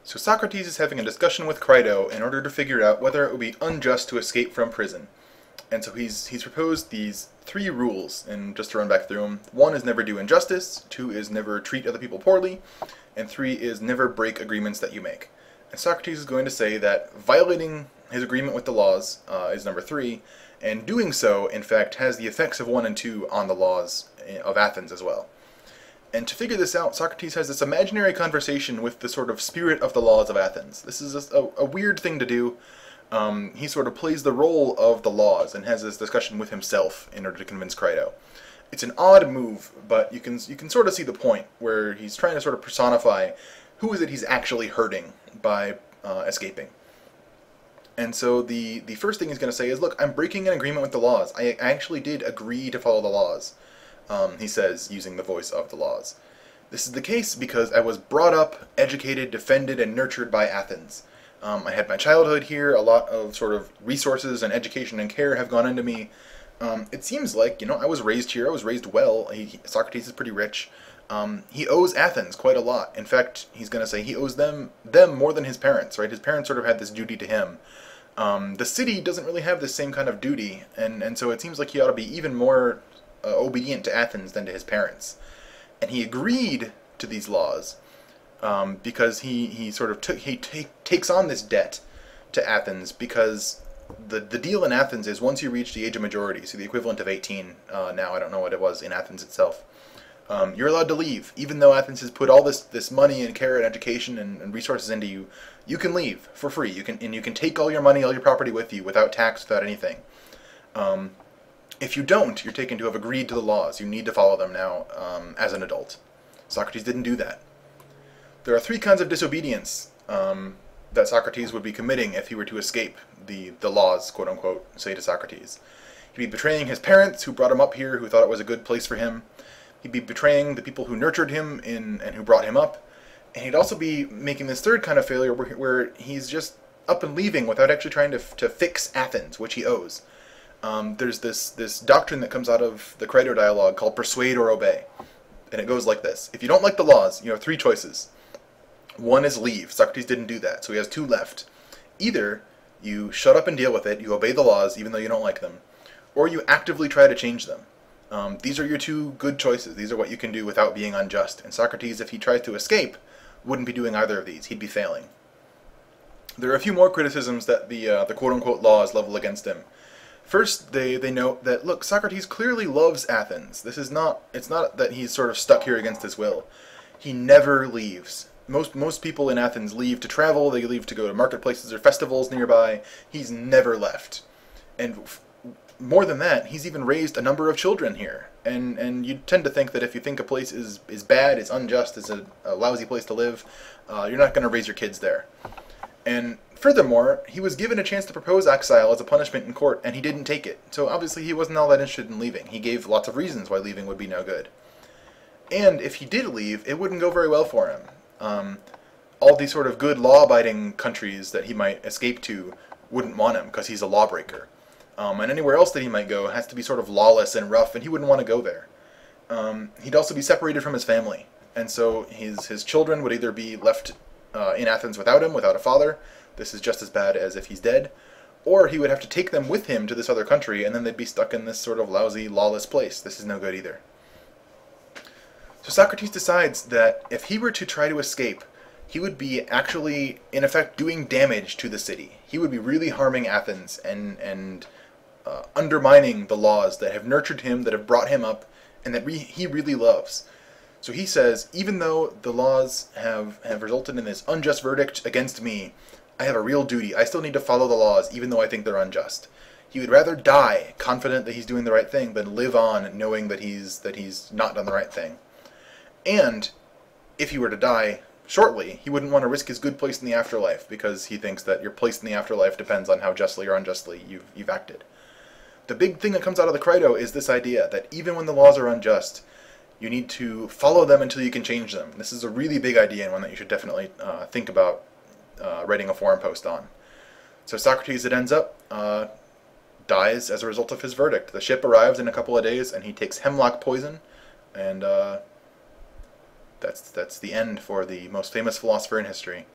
So Socrates is having a discussion with Crito in order to figure out whether it would be unjust to escape from prison. And so he's proposed these three rules, and just to run back through them. One is never do injustice, two is never treat other people poorly, and three is never break agreements that you make. And Socrates is going to say that violating his agreement with the laws is number three, and doing so, in fact, has the effects of 1 and 2 on the laws of Athens as well. And to figure this out, Socrates has this imaginary conversation with the sort of spirit of the laws of Athens. This is a weird thing to do. He sort of plays the role of the laws and has this discussion with himself in order to convince Crito. It's an odd move, but you can sort of see the point where he's trying to sort of personify who is it he's actually hurting by escaping. And so the first thing he's going to say is, look, I'm breaking an agreement with the laws. I actually did agree to follow the laws. He says, using the voice of the laws. This is the case because I was brought up, educated, defended, and nurtured by Athens. I had my childhood here, a lot of sort of resources and education and care have gone into me. It seems like, I was raised here, I was raised well. Socrates is pretty rich. He owes Athens quite a lot. In fact, he's going to say he owes them more than his parents, right? His parents sort of had this duty to him. The city doesn't really have the same kind of duty, and so it seems like he ought to be even more obedient to Athens than to his parents. And he agreed to these laws because he sort of takes on this debt to Athens because the deal in Athens is once you reach the age of majority, so the equivalent of 18 now, I don't know what it was in Athens itself, you're allowed to leave. Even though Athens has put all this money and care and education and resources into you, you can leave for free. You can take all your money, all your property with you without tax, without anything. If you don't, you're taken to have agreed to the laws. You need to follow them now as an adult. Socrates didn't do that. There are three kinds of disobedience that Socrates would be committing if he were to escape the laws, quote unquote, say to Socrates. He'd be betraying his parents who brought him up here, who thought it was a good place for him. He'd be betraying the people who nurtured him and who brought him up. And he'd also be making this third kind of failure where he's just up and leaving without actually trying to fix Athens, which he owes. There's this doctrine that comes out of the Crito dialogue called persuade or obey. And it goes like this. If you don't like the laws, you have three choices. One is leave. Socrates didn't do that, so he has two left. Either you shut up and deal with it, you obey the laws even though you don't like them, or you actively try to change them. These are your two good choices. These are what you can do without being unjust. And Socrates, if he tries to escape, wouldn't be doing either of these. He'd be failing. There are a few more criticisms that the quote-unquote laws level against him. First, they note that, look, Socrates clearly loves Athens. It's not that he's sort of stuck here against his will. He never leaves. Most people in Athens leave to travel, they leave to go to marketplaces or festivals nearby. He's never left. And more than that, he's even raised a number of children here. And you tend to think that if you think a place is bad, is unjust, is a lousy place to live, you're not going to raise your kids there. And furthermore, he was given a chance to propose exile as a punishment in court, and he didn't take it. So obviously he wasn't all that interested in leaving. He gave lots of reasons why leaving would be no good. And if he did leave, it wouldn't go very well for him. All these sort of good law-abiding countries that he might escape to wouldn't want him because he's a lawbreaker. And anywhere else that he might go has to be sort of lawless and rough, and he wouldn't want to go there. He'd also be separated from his family, and so his children would either be left in Athens without him, without a father. This is just as bad as if he's dead. Or he would have to take them with him to this other country, and then they'd be stuck in this sort of lousy, lawless place. This is no good either. So Socrates decides that if he were to try to escape, he would be actually, in effect, doing damage to the city. He would be really harming Athens and undermining the laws that have nurtured him, that have brought him up, and that he really loves. So he says, even though the laws have resulted in this unjust verdict against me, I have a real duty. I still need to follow the laws, even though I think they're unjust. He would rather die, confident that he's doing the right thing, than live on knowing that he's not done the right thing. And if he were to die shortly, he wouldn't want to risk his good place in the afterlife, because he thinks that your place in the afterlife depends on how justly or unjustly you've acted. The big thing that comes out of the Crito is this idea that even when the laws are unjust, you need to follow them until you can change them. This is a really big idea and one that you should definitely think about writing a forum post on. So Socrates, it ends up, dies as a result of his verdict. The ship arrives in a couple of days, and he takes hemlock poison, and that's the end for the most famous philosopher in history.